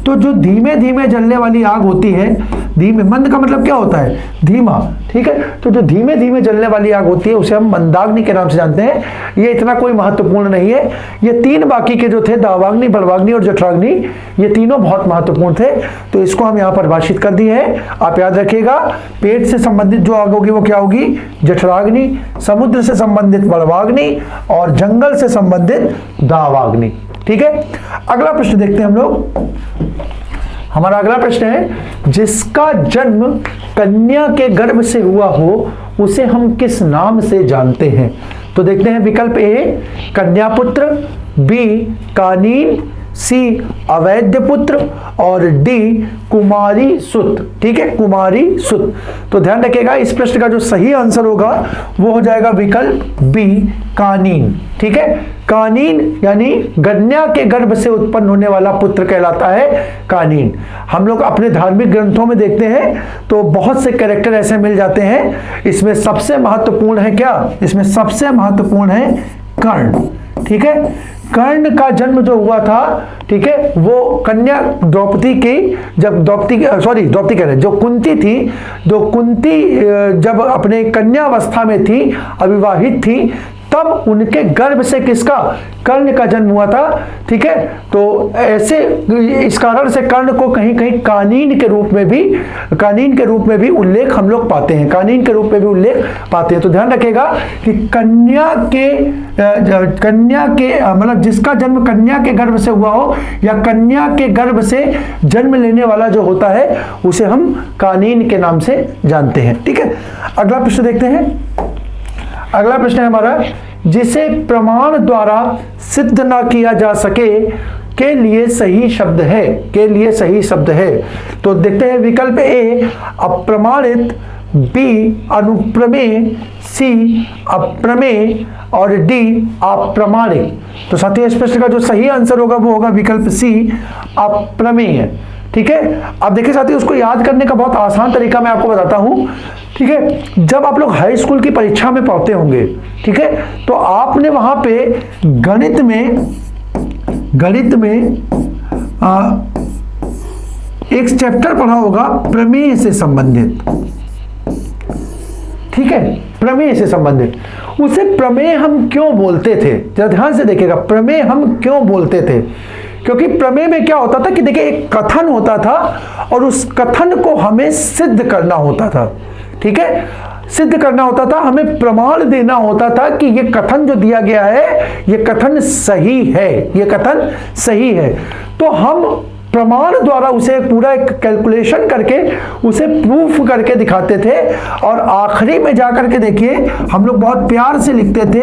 तो जो धीमे धीमे जलने वाली आग होती है, धीमे, मंद का मतलब क्या होता है? धीमा। ठीक है, तो जो धीमे धीमे जलने वाली आग होती है उसे हम मंदाग्नि के नाम से जानते हैं। ये इतना कोई महत्वपूर्ण नहीं है। ये 3 बाकी के जो थे, दावाग्नि, बड़वाग्नि और जठराग्नि, ये तीनों बहुत महत्वपूर्ण थे, तो इसको हम यहां परिभाषित कर दिए हैं। आप याद रखिएगा, पेट से संबंधित जो आग होगी वो क्या होगी? जठराग्नि, समुद्र से संबंधित बड़वाग्नि, और जंगल से संबंधित दावाग्नि। ठीक है, अगला प्रश्न देखते हैं हम लोग। हमारा अगला प्रश्न है, जिसका जन्म कन्या के गर्भ से हुआ हो उसे हम किस नाम से जानते हैं? तो देखते हैं, विकल्प ए कन्यापुत्र, बी कानीन, सी अवैध पुत्र, और डी कुमारी सुत। ठीक है, कुमारी सुत। तो ध्यान रखिएगा, इस प्रश्न का जो सही आंसर होगा वो हो जाएगा विकल्प बी, कानीन। ठीक है, कानीन यानी कन्या के गर्भ से उत्पन्न होने वाला पुत्र कहलाता है कानीन। हम लोग अपने धार्मिक ग्रंथों में देखते हैं तो बहुत से कैरेक्टर ऐसे मिल जाते हैं। इसमें सबसे महत्वपूर्ण है क्या? इसमें सबसे महत्वपूर्ण है कर्ण। ठीक है, कर्ण का जन्म जो हुआ था, ठीक है, वो कन्या द्रौपदी की, जब द्रौपदी कह रहे, जो कुंती थी, जो कुंती जब अपने कन्यावस्था में थी, अविवाहित थी, तब उनके गर्भ से किसका? कर्ण का जन्म हुआ था। ठीक है, तो ऐसे इस कारण से कर्ण को कहीं कहीं कानीन के रूप में भी उल्लेख हम लोग पाते हैं, कानीन के रूप में भी उल्लेख पाते हैं। तो ध्यान रखिएगा कि कन्या के मतलब जिसका जन्म कन्या के गर्भ से हुआ हो या कन्या के गर्भ से जन्म लेने वाला जो होता है उसे हम कानीन के नाम से जानते हैं। ठीक है, अगला प्रश्न देखते हैं। अगला प्रश्न है हमारा, जिसे प्रमाण द्वारा सिद्ध ना किया जा सके के लिए सही शब्द है, के लिए सही शब्द है। तो देखते हैं विकल्प ए अप्रमाणित, बी अनुप्रमेय, सी अप्रमेय और डी अप्रमाणिक। तो साथियों इस प्रश्न का जो सही आंसर होगा वो होगा विकल्प सी अप्रमेय। ठीक है, अब देखिए साथियों उसको याद करने का बहुत आसान तरीका मैं आपको बताता हूं। ठीक है, जब आप लोग हाई स्कूल की परीक्षा में पढ़ते होंगे, ठीक है, तो आपने वहां पे गणित में एक चैप्टर पढ़ा होगा प्रमेय से संबंधित। ठीक है, प्रमेय से संबंधित। उसे प्रमेय हम क्यों बोलते थे, जरा ध्यान से देखिएगा, प्रमेय हम क्यों बोलते थे? क्योंकि प्रमेय में क्या होता था कि देखिए एक कथन होता था और उस कथन को हमें सिद्ध करना होता था। ठीक है, सिद्ध करना होता था, हमें प्रमाण देना होता था कि ये कथन जो दिया गया है ये कथन सही है, ये कथन सही है। तो हम प्रमाण द्वारा उसे पूरा एक कैलकुलेशन करके उसे प्रूफ करके दिखाते थे और आखिरी में जाकर के देखिए हम लोग बहुत प्यार से लिखते थे,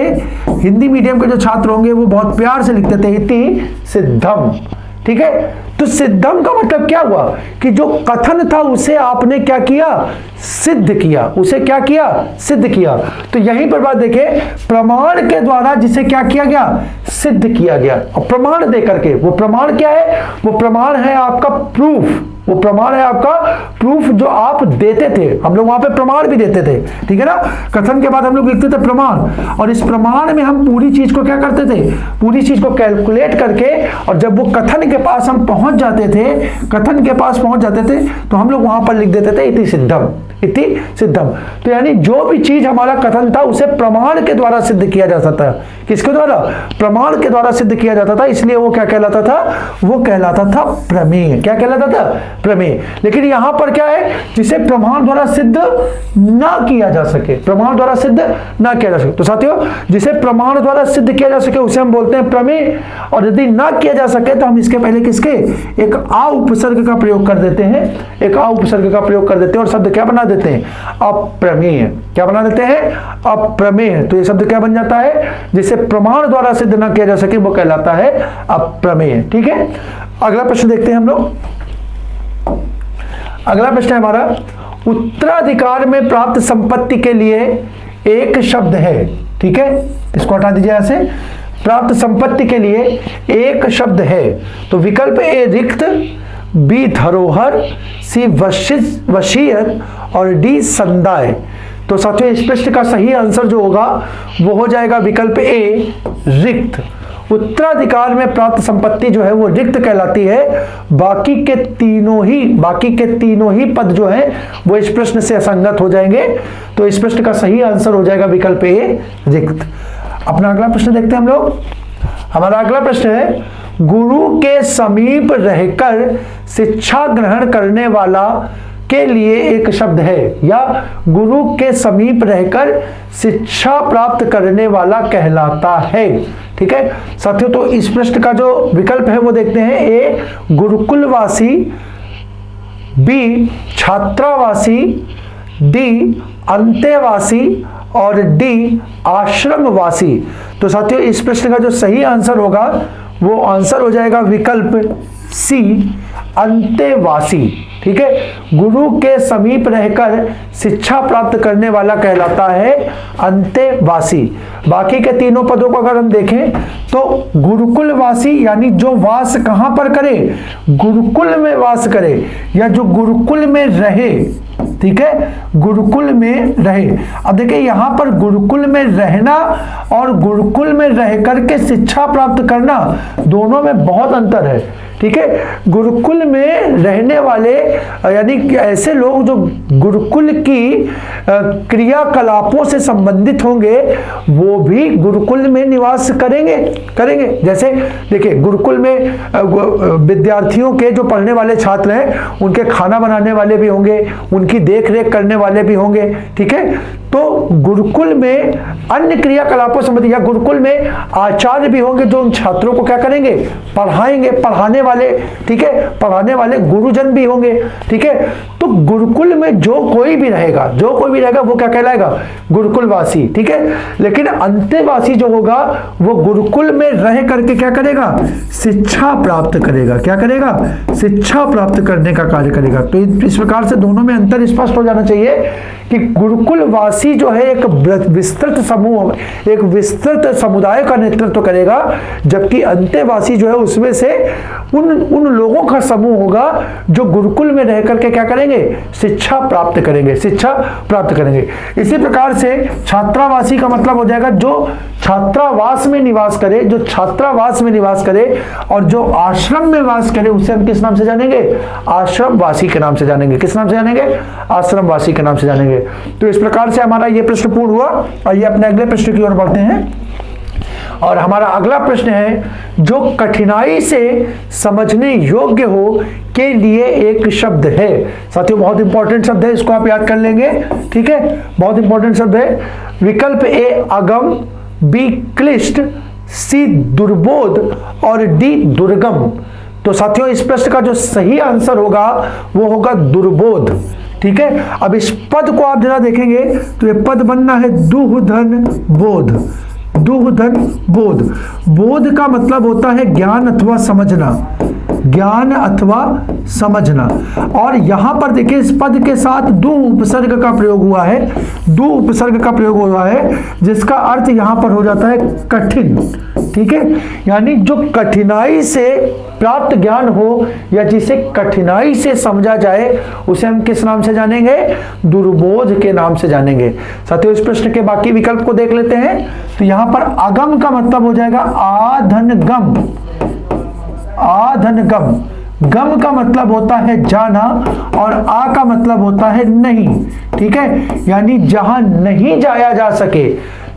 हिंदी मीडियम के जो छात्र होंगे वो बहुत प्यार से लिखते थे इति सिद्धम। ठीक है, तो सिद्धम का मतलब क्या हुआ कि जो कथन था उसे आपने क्या किया? सिद्ध किया। उसे क्या किया? सिद्ध किया। तो यहीं पर बात देखिए, प्रमाण के द्वारा जिसे क्या किया गया? सिद्ध किया गया। और प्रमाण दे करके, वो प्रमाण क्या है? वो प्रमाण है आपका प्रूफ, वो प्रमाण है आपका प्रूफ जो आप देते थे। हम लोग वहां पे प्रमाण भी देते थे, ठीक है ना। कथन के बाद हम लोग लिखते थे प्रमाण, और इस प्रमाण में हम पूरी चीज को क्या करते थे? पूरी चीज को कैलकुलेट करके, और जब वो कथन के पास हम पहुंच जाते थे, कथन के पास पहुंच जाते थे, तो हम लोग वहां पर लिख देते थे इति सिद्धम, इति सिद्धम। तो यानी जो भी चीज हमारा कथन था उसे प्रमाण के द्वारा सिद्ध किया जा सकता है। किसके द्वारा? प्रमाण के द्वारा सिद्ध किया जाता था, इसलिए वो क्या कहलाता था? वो कहलाता था प्रमेय। क्या कहलाता था? प्रमेय। लेकिन यहां पर क्या है? जिसे प्रमाण द्वारा सिद्ध ना किया जा सके, प्रमाण द्वारा सिद्ध ना किया जा सके। तो साथियों जिसे प्रमाण द्वारा सिद्ध किया जा सके उसे हम बोलते हैं प्रमेय, और यदि ना किया जा सके तो हम इसके पहले किसके? एक आ उपसर्ग का प्रयोग कर देते हैं, एक आ उपसर्ग का प्रयोग कर देते हैं और शब्द क्या बना देते हैं? अप्रमेय। क्या बना देते हैं? अप्रमेय। तो ये शब्द क्या बन जाता है? जिसे प्रमाण द्वारा सिद्ध ना किया जा सके वो कहलाता है अप्रमेय। ठीक है, अगला प्रश्न देखते हैं हम लोग। अगला प्रश्न है हमारा, उत्तराधिकार में प्राप्त संपत्ति के लिए एक शब्द है। ठीक है, इसको हटा दीजिए यहां से। प्राप्त संपत्ति के लिए एक शब्द है। तो विकल्प ए रिक्त, बी धरोहर, सी वसीयत और डी संदाय। तो साथियों इस प्रश्न का सही आंसर जो होगा वो हो जाएगा विकल्प ए रिक्त। उत्तराधिकार में प्राप्त संपत्ति जो है वो रिक्त कहलाती है। बाकी के तीनों ही पद जो है वो इस प्रश्न से असंगत हो जाएंगे। तो इस प्रश्न का सही आंसर हो जाएगा विकल्प ए रिक्त। अपना अगला प्रश्न देखते हैं हम लोग। हमारा अगला प्रश्न है, गुरु के समीप रहकर शिक्षा ग्रहण करने वाला के लिए एक शब्द है, या गुरु के समीप रहकर शिक्षा प्राप्त करने वाला कहलाता है। ठीक है साथियों, तो इस प्रश्न का जो विकल्प है वो देखते हैं। ए गुरुकुलवासी, बी छात्रावासी, डी अंतेवासी और डी आश्रमवासी। तो साथियों इस प्रश्न का जो सही आंसर होगा वो आंसर हो जाएगा विकल्प सी अंतेवासी। ठीक है, गुरु के समीप रहकर शिक्षा प्राप्त करने वाला कहलाता है अंतेवासी। बाकी के तीनों पदों को अगर हम देखें तो गुरुकुलवासी यानी जो वास कहां पर करे? गुरुकुल में वास करे, या जो गुरुकुल में रहे। ठीक है, गुरुकुल में रहे। अब देखिए यहां पर गुरुकुल में रहना और गुरुकुल में रह करके शिक्षा प्राप्त करना दोनों में बहुत अंतर है। ठीक है। गुरुकुल में रहने वाले यानी ऐसे लोग जो गुरुकुल की क्रियाकलापों से संबंधित होंगे वो भी गुरुकुल में निवास करेंगे। जैसे देखिए, गुरुकुल में विद्यार्थियों के जो पढ़ने वाले छात्र हैं उनके खाना बनाने वाले भी होंगे, उनकी देख रेख करने वाले भी होंगे, ठीक है। तो गुरुकुल में अन्य क्रियाकलापों संबंधी या गुरुकुल में आचार्य भी होंगे जो उन छात्रों को क्या करेंगे, पढ़ाएंगे, पढ़ाने वाले, ठीक है, पढ़ाने वाले गुरुजन भी होंगे, ठीक है। तो गुरुकुल में जो कोई भी रहेगा वो क्या कहलाएगा, गुरुकुलवासी, ठीक है। लेकिन अंतेवासी जो होगा वो गुरुकुल में रह करके क्या करेगा, शिक्षा प्राप्त करेगा। क्या करेगा, शिक्षा प्राप्त करने का कार्य करेगा। तो इस प्रकार से दोनों में अंतर स्पष्ट हो जाना चाहिए कि गुरुकुलवासी जो है एक विस्तृत समूह, एक विस्तृत समुदाय का नेतृत्व करेगा, जबकि अंतेवासी जो है उसमें से उन लोगों का समूह होगा जो गुरुकुल में रह करके क्या करेंगे, शिक्षा प्राप्त करेंगे, शिक्षा प्राप्त करेंगे। इसी प्रकार से छात्रावासी का मतलब हो जाएगा जो छात्रावास में निवास करे, जो छात्रावास में निवास करे, और जो आश्रम में वास करे उसे हम किस नाम से जानेंगे, आश्रमवासी के नाम से जानेंगे। किस नाम से जानेंगे, आश्रमवासी के नाम से जानेंगे। तो इस प्रकार से हमारा यह प्रश्न पूर्ण हुआ। आइए अपने अगले प्रश्न की ओर बढ़ते हैं। और हमारा अगला प्रश्न है, जो कठिनाई से समझने योग्य हो के लिए एक शब्द है। साथियों बहुत इंपॉर्टेंट शब्द है, इसको आप याद कर लेंगे, ठीक है, बहुत इंपॉर्टेंट शब्द है। विकल्प ए अगम, बी क्लिष्ट, सी दुर्बोध और डी दुर्गम। तो साथियों इस प्रश्न का जो सही आंसर होगा वो होगा दुर्बोध, ठीक है। अब इस पद को आप जरा देखेंगे तो ये पद बनना है दुह धन बोध। दुह धन बोध, बोध का मतलब होता है ज्ञान अथवा समझना, ज्ञान अथवा समझना। और यहां पर देखिए इस पद के साथ दु उपसर्ग का प्रयोग हुआ है, दु उपसर्ग का प्रयोग हुआ है, जिसका अर्थ यहां पर हो जाता है कठिन, ठीक है। यानी जो कठिनाई से प्राप्त ज्ञान हो या जिसे कठिनाई से समझा जाए उसे हम किस नाम से जानेंगे, दुर्बोध के नाम से जानेंगे। साथियों इस प्रश्न के बाकी विकल्प को देख लेते हैं। तो यहां पर अगम का मतलब हो जाएगा आधनगम, आधनगम। गम का मतलब होता है जाना और आ का मतलब होता है नहीं, ठीक है। यानी जहां नहीं जाया जा सके,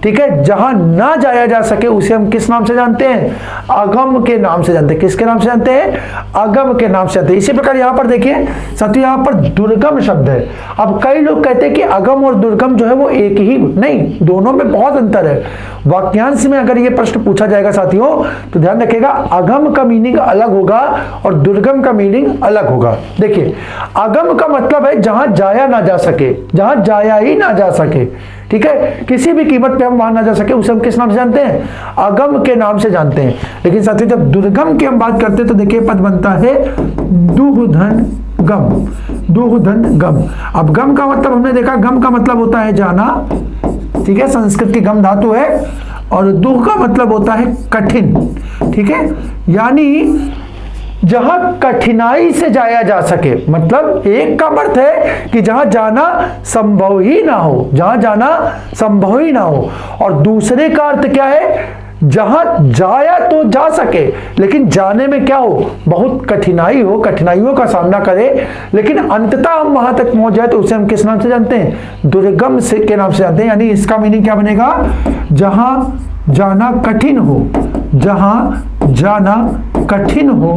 ठीक है, जहां ना जाया जा सके उसे हम किस नाम से जानते हैं, अगम के नाम से जानते हैं। किसके नाम से जानते हैं, अगम के नाम से जानते हैं। इसी प्रकार यहां पर देखिए साथियों यहां पर दुर्गम शब्द है। अब कई लोग कहते हैं कि अगम और दुर्गम जो है वो एक ही, नहीं, दोनों में बहुत अंतर है। वाक्यांश में अगर ये प्रश्न पूछा जाएगा साथियों तो ध्यान रखिएगा, अगम का मीनिंग अलग होगा और दुर्गम का मीनिंग अलग होगा। देखिए अगम का मतलब है जहां जाया ना जा सके, जहां जाया ही ना जा सके, ठीक है, किसी भी कीमत पे हम वहां ना जा सके उसे हम किस नाम से जानते हैं, अगम के नाम से जानते हैं। लेकिन साथियों जब दुर्गम की हम बात करते हैं तो देखिए पद बनता है दुहधन गम, दुहधन गम। अब गम का मतलब हमने देखा, गम का मतलब होता है जाना, ठीक है, संस्कृत की गम धातु है, और दुह का मतलब होता है कठिन, ठीक है। यानी जहां कठिनाई से जाया जा सके, मतलब एक का अर्थ है कि जहां जाना संभव ही ना हो, जहां जाना संभव ही ना हो, और दूसरे का अर्थ क्या है, जहां जाया तो जा सके लेकिन जाने में क्या हो, बहुत कठिनाई हो, कठिनाइयों का सामना करे, लेकिन अंततः हम वहां तक पहुंच जाए तो उसे हम किस नाम से जानते हैं, दुर्गम से के नाम से जानते हैं। यानी इसका मीनिंग क्या बनेगा, जहां जाना कठिन हो, जहां जाना कठिन हो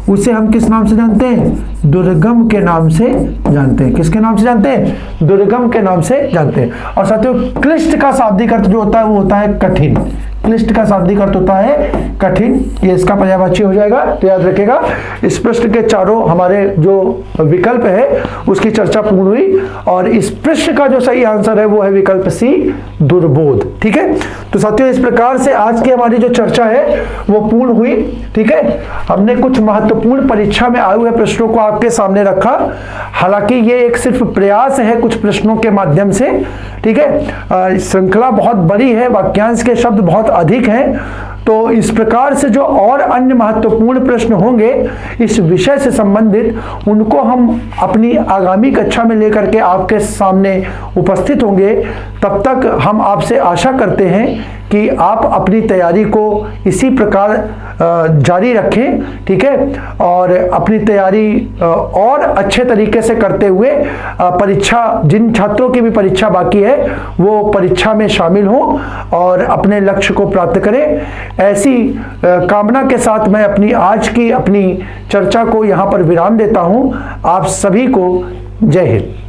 उसे हम किस नाम से जानते हैं, दुर्गम के नाम से जानते हैं। किसके नाम से जानते हैं, दुर्गम के नाम से जानते हैं। और साथियों क्लिष्ट का शाब्दिक अर्थ जो होता है वो होता है कठिन, क्लिष्ट का शाब्दिक अर्थ होता है कठिन, ये इसका पर्यायवाची हो जाएगा। तो याद रखिएगा इस प्रश्न के चारों हमारे जो विकल्प है उसकी चर्चा पूर्ण हुई, और इस प्रश्न का जो सही आंसर है वो है विकल्प सी, दुर्बोध, ठीक है। तो साथियों इस प्रकार से आज की हमारी जो चर्चा है वो पूर्ण हुई, ठीक है। हमने कुछ महत्वपूर्ण परीक्षा में आए हुए प्रश्नों को आपके सामने रखा, हालांकि ये एक सिर्फ प्रयास है कुछ प्रश्नों के माध्यम से, ठीक है। श्रृंखला बहुत बड़ी है, वाक्यांश के शब्द बहुत अधिक हैं, तो इस प्रकार से जो और अन्य महत्वपूर्ण प्रश्न होंगे इस विषय से संबंधित, उनको हम अपनी आगामी कक्षा में लेकर के आपके सामने उपस्थित होंगे। तब तक हम आपसे आशा करते हैं कि आप अपनी तैयारी को इसी प्रकार जारी रखें, ठीक है, और अपनी तैयारी और अच्छे तरीके से करते हुए परीक्षा, जिन छात्रों की भी परीक्षा बाकी है वो परीक्षा में शामिल हों और अपने लक्ष्य को प्राप्त करें। ऐसी कामना के साथ मैं आज की अपनी चर्चा को यहाँ पर विराम देता हूँ। आप सभी को जय हिंद।